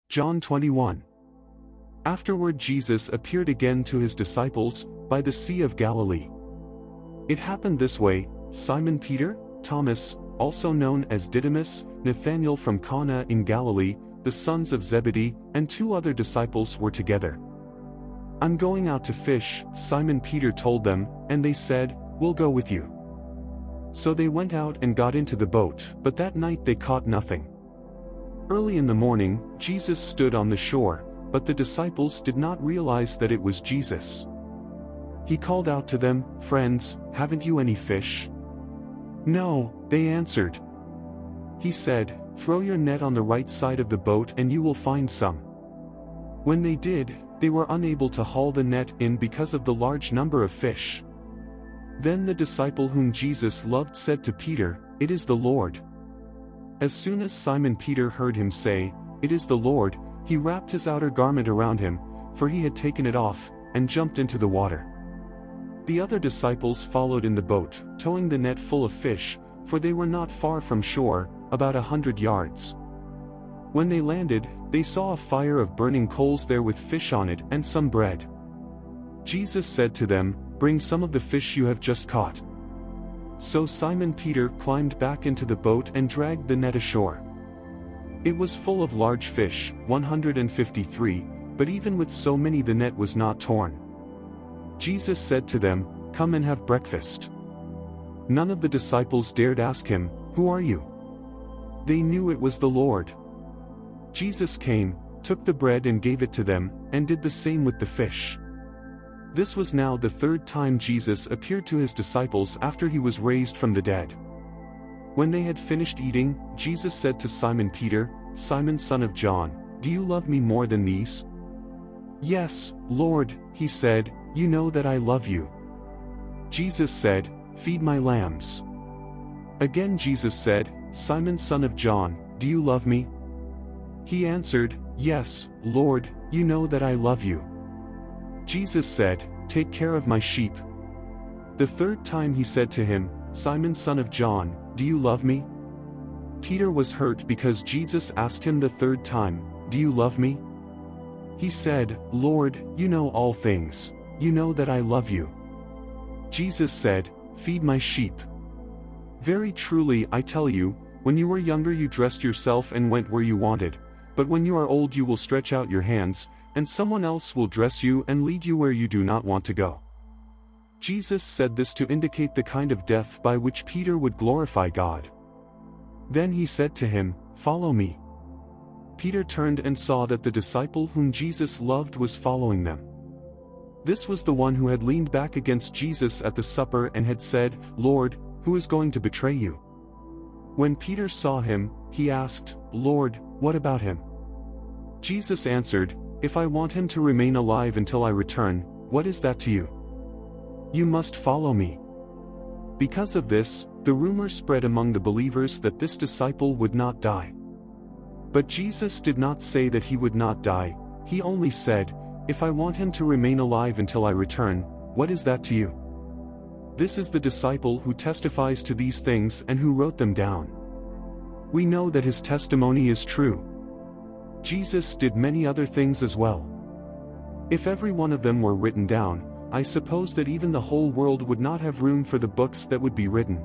John 21. Afterward Jesus appeared again to his disciples, by the Sea of Galilee. It happened this way: Simon Peter, Thomas, also known as Didymus, Nathanael from Cana in Galilee, the sons of Zebedee, and 2 other disciples were together. "I'm going out to fish," Simon Peter told them, and they said, "We'll go with you." So they went out and got into the boat, but that night they caught nothing. Early in the morning, Jesus stood on the shore, but the disciples did not realize that it was Jesus. He called out to them, "Friends, haven't you any fish?" "No," they answered. He said, "Throw your net on the right side of the boat and you will find some." When they did, they were unable to haul the net in because of the large number of fish. Then the disciple whom Jesus loved said to Peter, "It is the Lord." As soon as Simon Peter heard him say, "It is the Lord," he wrapped his outer garment around him, for he had taken it off, and jumped into the water. The other disciples followed in the boat, towing the net full of fish, for they were not far from shore, about 100 yards. When they landed, they saw a fire of burning coals there with fish on it and some bread. Jesus said to them, "Bring some of the fish you have just caught." So Simon Peter climbed back into the boat and dragged the net ashore. It was full of large fish, 153, but even with so many the net was not torn. Jesus said to them, "Come and have breakfast." None of the disciples dared ask him, "Who are you?" They knew it was the Lord. Jesus came, took the bread and gave it to them, and did the same with the fish. This was now the 3rd time Jesus appeared to his disciples after he was raised from the dead. When they had finished eating, Jesus said to Simon Peter, "Simon, son of John, do you love me more than these?" "Yes, Lord," he said, "you know that I love you." Jesus said, "Feed my lambs." Again Jesus said, "Simon, son of John, do you love me?" He answered, "Yes, Lord, you know that I love you." Jesus said, "Take care of my sheep." The 3rd time he said to him, "Simon, son of John, do you love me?" Peter was hurt because Jesus asked him the 3rd time, "Do you love me?" He said, "Lord, you know all things. You know that I love you." Jesus said, "Feed my sheep. Very truly I tell you, when you were younger you dressed yourself and went where you wanted, but when you are old you will stretch out your hands, and someone else will dress you and lead you where you do not want to go." Jesus said this to indicate the kind of death by which Peter would glorify God. Then he said to him, "Follow me." Peter turned and saw that the disciple whom Jesus loved was following them. This was the one who had leaned back against Jesus at the supper and had said, "Lord, who is going to betray you?" When Peter saw him, he asked, "Lord, what about him?" Jesus answered, "If I want him to remain alive until I return, what is that to you? You must follow me." Because of this, the rumor spread among the believers that this disciple would not die. But Jesus did not say that he would not die, he only said, "If I want him to remain alive until I return, what is that to you?" This is the disciple who testifies to these things and who wrote them down. We know that his testimony is true. Jesus did many other things as well. If every one of them were written down, I suppose that even the whole world would not have room for the books that would be written.